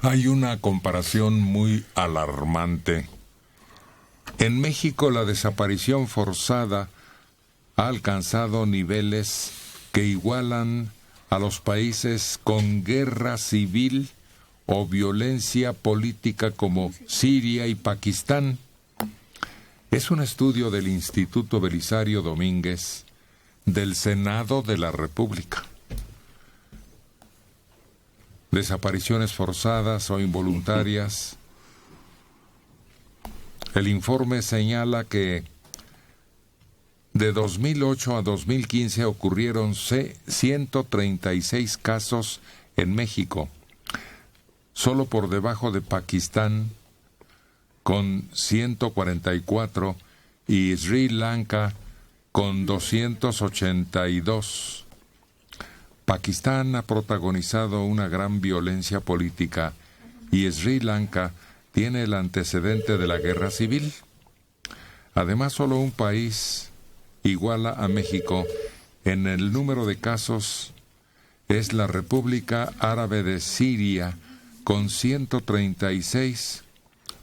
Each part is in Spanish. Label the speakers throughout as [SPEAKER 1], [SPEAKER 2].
[SPEAKER 1] Hay una comparación muy alarmante. En México la desaparición forzada ha alcanzado niveles que igualan a los países con guerra civil o violencia política como Siria y Pakistán. Es un estudio del Instituto Belisario Domínguez del Senado de la República. Desapariciones forzadas o involuntarias. El informe señala que de 2008 a 2015 ocurrieron 136 casos en México, solo por debajo de Pakistán, con 144, y Sri Lanka, con 282. Pakistán ha protagonizado una gran violencia política y Sri Lanka tiene el antecedente de la guerra civil. Además, solo un país iguala a México en el número de casos es la República Árabe de Siria, con 136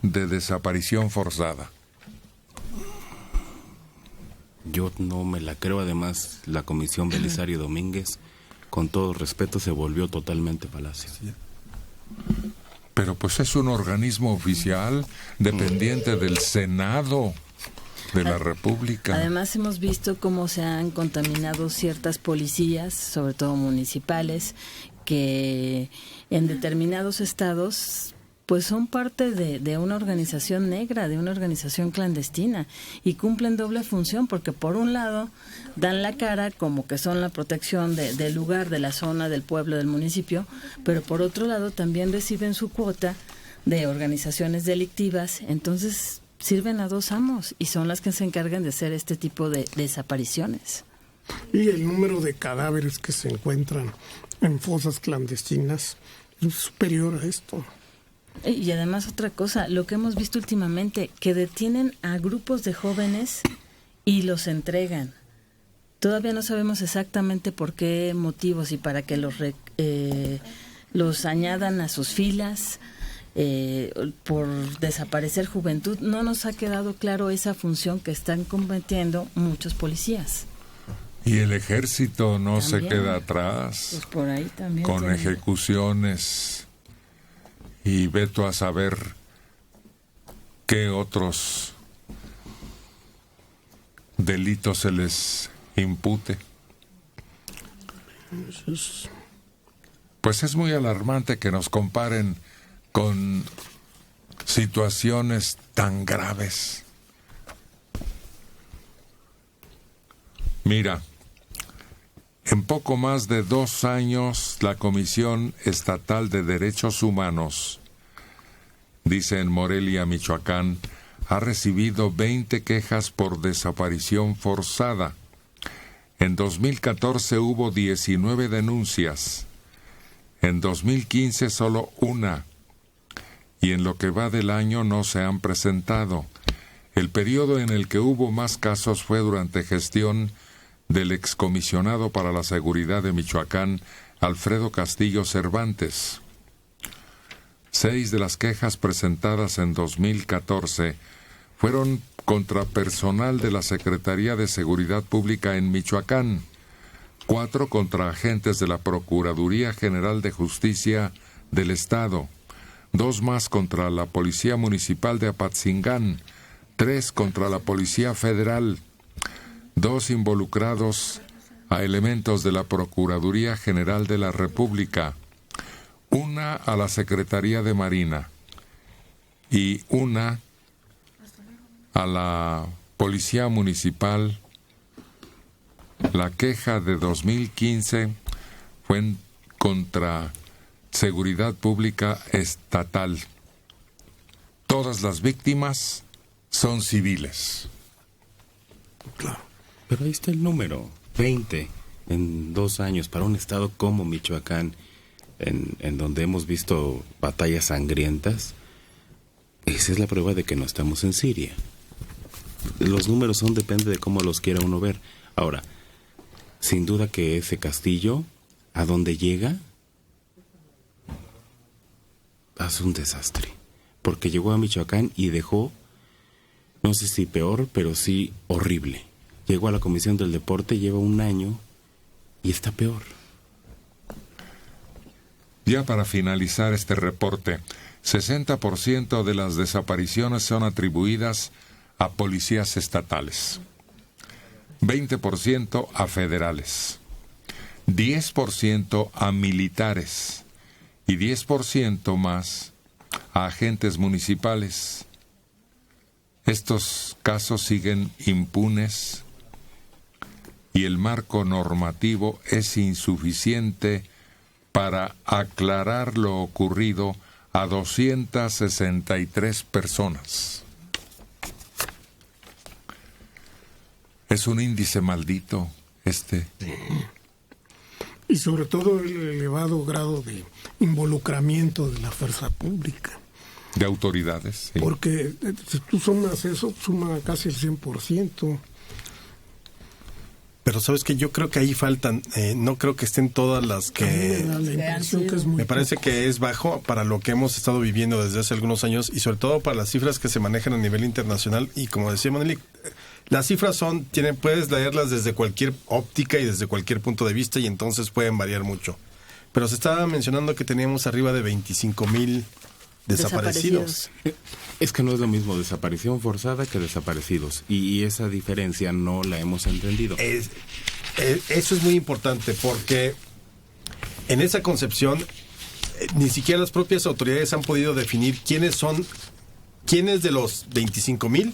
[SPEAKER 1] de desaparición forzada.
[SPEAKER 2] Yo no me la creo. Además, la Comisión Belisario Domínguez, con todo respeto, se volvió totalmente falacia.
[SPEAKER 1] Pero pues es un organismo oficial dependiente del Senado de la República.
[SPEAKER 3] Además, hemos visto cómo se han contaminado ciertas policías, sobre todo municipales, que en determinados estados pues son parte de una organización negra, de una organización clandestina, y cumplen doble función, porque por un lado dan la cara como que son la protección del lugar, de la zona, del pueblo, del municipio, pero por otro lado también reciben su cuota de organizaciones delictivas. Entonces sirven a dos amos y son las que se encargan de hacer este tipo de desapariciones.
[SPEAKER 4] Y el número de cadáveres que se encuentran en fosas clandestinas es superior a esto.
[SPEAKER 3] Y además otra cosa, lo que hemos visto últimamente, que detienen a grupos de jóvenes y los entregan. Todavía no sabemos exactamente por qué motivos y para que los añadan a sus filas, por desaparecer juventud. No nos ha quedado claro esa función que están cometiendo muchos policías.
[SPEAKER 1] Y el ejército no
[SPEAKER 3] También
[SPEAKER 1] se queda atrás,
[SPEAKER 3] pues por ahí también
[SPEAKER 1] con ejecuciones, y veto a saber qué otros delitos se les impute. Pues es muy alarmante que nos comparen con situaciones tan graves. Mira, en poco más de 2 años, la Comisión Estatal de Derechos Humanos, dice en Morelia, Michoacán, ha recibido 20 quejas por desaparición forzada. En 2014 hubo 19 denuncias. En 2015 solo 1. Y en lo que va del año no se han presentado. El periodo en el que hubo más casos fue durante gestión del excomisionado para la seguridad de Michoacán, Alfredo Castillo Cervantes. 6 de las quejas presentadas en 2014 fueron contra personal de la Secretaría de Seguridad Pública en Michoacán, 4 contra agentes de la Procuraduría General de Justicia del Estado, 2 más contra la Policía Municipal de Apatzingán, 3 contra la Policía Federal, 2 involucrados a elementos de la Procuraduría General de la República, 1 a la Secretaría de Marina y 1 a la Policía Municipal. La queja de 2015 fue contra Seguridad Pública Estatal. Todas las víctimas son civiles.
[SPEAKER 4] Claro.
[SPEAKER 2] Pero ahí está el número, 20 en 2 años, para un estado como Michoacán, en donde hemos visto batallas sangrientas. Esa es la prueba de que no estamos en Siria. Los números depende de cómo los quiera uno ver. Ahora, sin duda que ese Castillo, ¿a dónde llega? es un desastre. Porque llegó a Michoacán y dejó, no sé si peor, pero sí horrible. Llegó a la Comisión del Deporte, lleva 1 año y está peor.
[SPEAKER 1] Ya para finalizar este reporte, 60% de las desapariciones son atribuidas a policías estatales, 20% a federales, 10% a militares y 10% más a agentes municipales. Estos casos siguen impunes y el marco normativo es insuficiente para aclarar lo ocurrido a 263 personas. Es un índice maldito
[SPEAKER 4] Y sobre todo el elevado grado de involucramiento de la fuerza pública.
[SPEAKER 1] De autoridades. Sí.
[SPEAKER 4] Porque si tú sumas eso, suma casi el 100%.
[SPEAKER 5] Pero sabes que yo creo que ahí faltan, no creo que estén todas las que...
[SPEAKER 4] La impresión que es muy
[SPEAKER 5] Me parece
[SPEAKER 4] poco.
[SPEAKER 5] que es bajo para lo que hemos estado viviendo desde hace algunos años y sobre todo para las cifras que se manejan a nivel internacional. Y como decía Maneli, las cifras puedes leerlas desde cualquier óptica y desde cualquier punto de vista y entonces pueden variar mucho. Pero se estaba mencionando que teníamos arriba de 25,000 desaparecidos.
[SPEAKER 2] Es que no es lo mismo desaparición forzada que desaparecidos. Y esa diferencia no la hemos entendido.
[SPEAKER 5] Eso es muy importante porque en esa concepción ni siquiera las propias autoridades han podido definir quiénes de los 25,000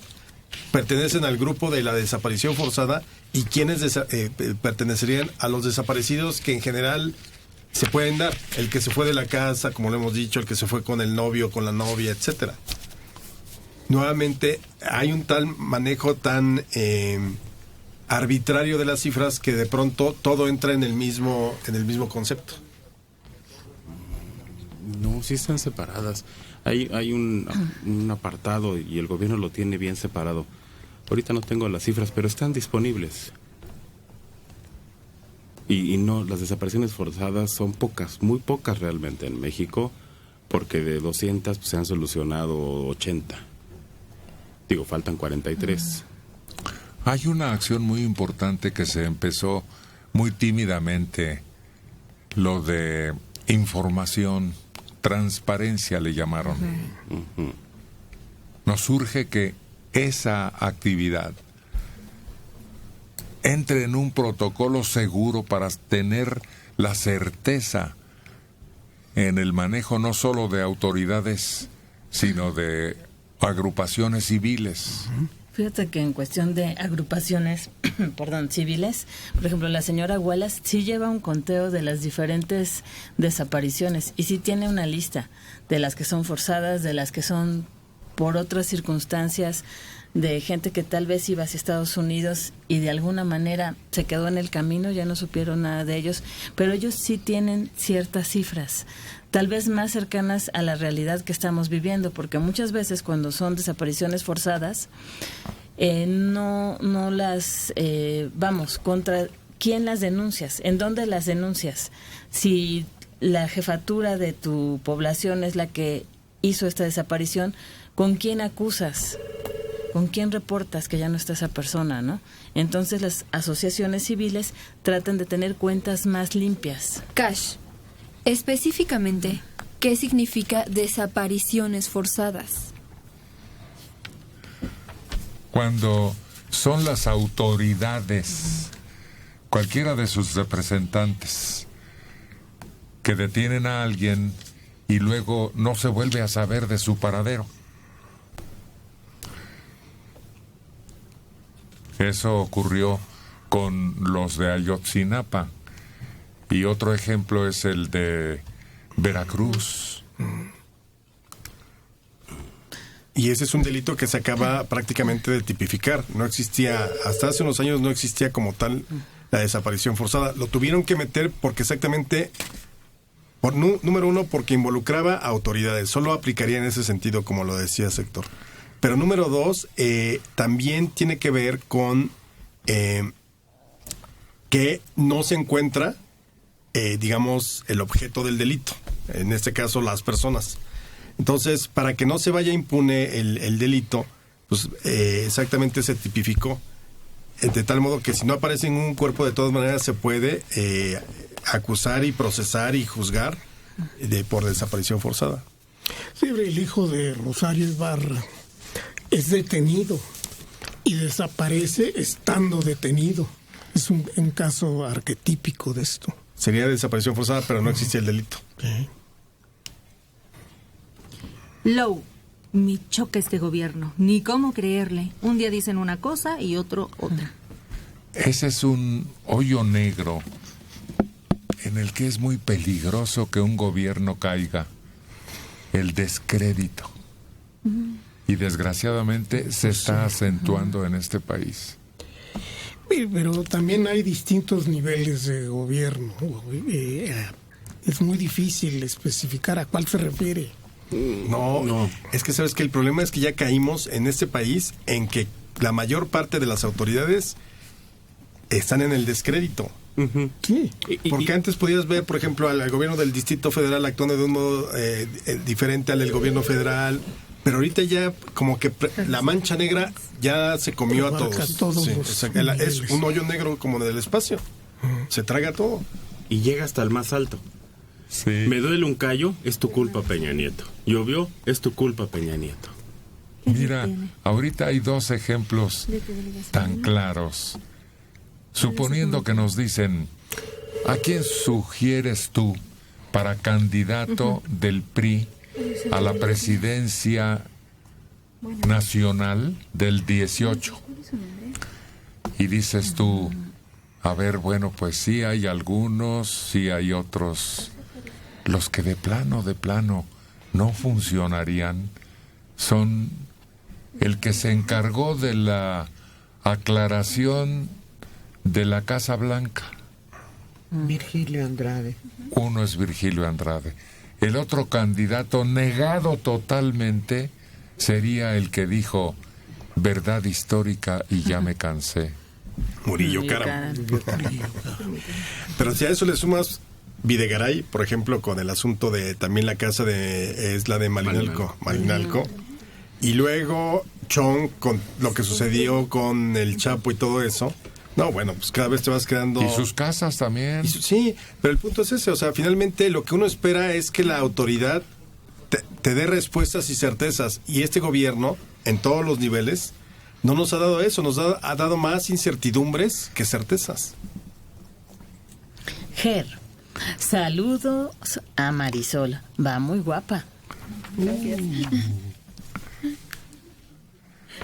[SPEAKER 5] pertenecen al grupo de la desaparición forzada y quiénes pertenecerían a los desaparecidos que en general se pueden dar. El que se fue de la casa, como lo hemos dicho, el que se fue con el novio, con la novia, etcétera. Nuevamente, hay un tal manejo tan arbitrario de las cifras que de pronto todo entra en el mismo concepto.
[SPEAKER 2] No, sí están separadas. Hay un apartado y el gobierno lo tiene bien separado. Ahorita no tengo las cifras, pero están disponibles. Y no, las desapariciones forzadas son pocas, muy pocas realmente en México, porque de 200 pues, se han solucionado 80. Digo, faltan 43.
[SPEAKER 1] Hay una acción muy importante que se empezó muy tímidamente, lo de información, transparencia le llamaron.
[SPEAKER 2] Uh-huh.
[SPEAKER 1] Nos surge que esa actividad entre en un protocolo seguro para tener la certeza en el manejo no solo de autoridades, sino de agrupaciones civiles.
[SPEAKER 3] Fíjate que en cuestión de agrupaciones, civiles, por ejemplo, la señora Wallace sí lleva un conteo de las diferentes desapariciones y sí tiene una lista de las que son forzadas, de las que son por otras circunstancias, de gente que tal vez iba hacia Estados Unidos y de alguna manera se quedó en el camino, ya no supieron nada de ellos, pero ellos sí tienen ciertas cifras, tal vez más cercanas a la realidad que estamos viviendo, porque muchas veces cuando son desapariciones forzadas, no las, contra quién las denuncias, en dónde las denuncias, si la jefatura de tu población es la que hizo esta desaparición, ¿con quién acusas? ¿Con quién reportas que ya no está esa persona, no? Entonces las asociaciones civiles tratan de tener cuentas más limpias.
[SPEAKER 6] Cash, específicamente, ¿qué significa desapariciones forzadas?
[SPEAKER 1] Cuando son las autoridades, cualquiera de sus representantes, que detienen a alguien y luego no se vuelve a saber de su paradero. Eso ocurrió con los de Ayotzinapa. Y otro ejemplo es el de Veracruz.
[SPEAKER 5] Y ese es un delito que se acaba prácticamente de tipificar. No existía, hasta hace unos años no existía como tal la desaparición forzada. Lo tuvieron que meter porque exactamente, número uno, porque involucraba a autoridades. Solo aplicaría en ese sentido, como lo decía Héctor. Pero número dos, también tiene que ver con que no se encuentra, digamos, el objeto del delito. En este caso, las personas. Entonces, para que no se vaya impune el delito, pues exactamente se tipificó. De tal modo que si no aparece en un cuerpo, de todas maneras se puede acusar y procesar y juzgar por desaparición forzada.
[SPEAKER 4] Sí, el hijo de Rosario Ibarra es detenido y desaparece estando detenido. Es un caso arquetípico de esto.
[SPEAKER 5] Sería desaparición forzada, pero no existe el delito.
[SPEAKER 4] Sí.
[SPEAKER 7] Low, me choca este gobierno. Ni cómo creerle. Un día dicen una cosa y otro otra.
[SPEAKER 1] Ese es un hoyo negro en el que es muy peligroso que un gobierno caiga. El descrédito. Y desgraciadamente se está acentuando en este país.
[SPEAKER 4] Sí, pero también hay distintos niveles de gobierno. Es muy difícil especificar a cuál se refiere.
[SPEAKER 5] No. Es que sabes que el problema es que ya caímos en este país en que la mayor parte de las autoridades están en el descrédito.
[SPEAKER 4] Sí.
[SPEAKER 5] Porque antes podías ver, por ejemplo, al gobierno del Distrito Federal actuando de un modo diferente al del gobierno federal, pero ahorita ya como que la mancha negra ya se comió a todos. Sí, es un hoyo negro como del espacio. Se traga todo.
[SPEAKER 2] Y llega hasta el más alto.
[SPEAKER 1] Sí.
[SPEAKER 2] Me duele un callo, es tu culpa, Peña Nieto. Llovió, es tu culpa, Peña Nieto.
[SPEAKER 1] Mira, ahorita hay dos ejemplos tan claros. Suponiendo que nos dicen, ¿a quién sugieres tú para candidato del PRI a la presidencia nacional del 18? Y dices tú, a ver, bueno, pues sí hay algunos, sí hay otros. Los que de plano no funcionarían son el que se encargó de la aclaración de la Casa Blanca.
[SPEAKER 8] Virgilio Andrade.
[SPEAKER 1] Uno es Virgilio Andrade. El otro candidato negado totalmente sería el que dijo verdad histórica y ya me cansé.
[SPEAKER 5] Murillo Karam. Pero si a eso le sumas Videgaray, por ejemplo, con el asunto de también la casa es la de Malinalco. Y luego Chong con lo que sucedió con el Chapo y todo eso. No, bueno, pues cada vez te vas quedando...
[SPEAKER 1] Y sus casas también.
[SPEAKER 5] Sí, pero el punto es ese, o sea, finalmente lo que uno espera es que la autoridad te dé respuestas y certezas, y este gobierno, en todos los niveles, no nos ha dado eso, ha dado más incertidumbres que certezas.
[SPEAKER 3] Ger, saludos a Marisol, va muy guapa.
[SPEAKER 6] Gracias.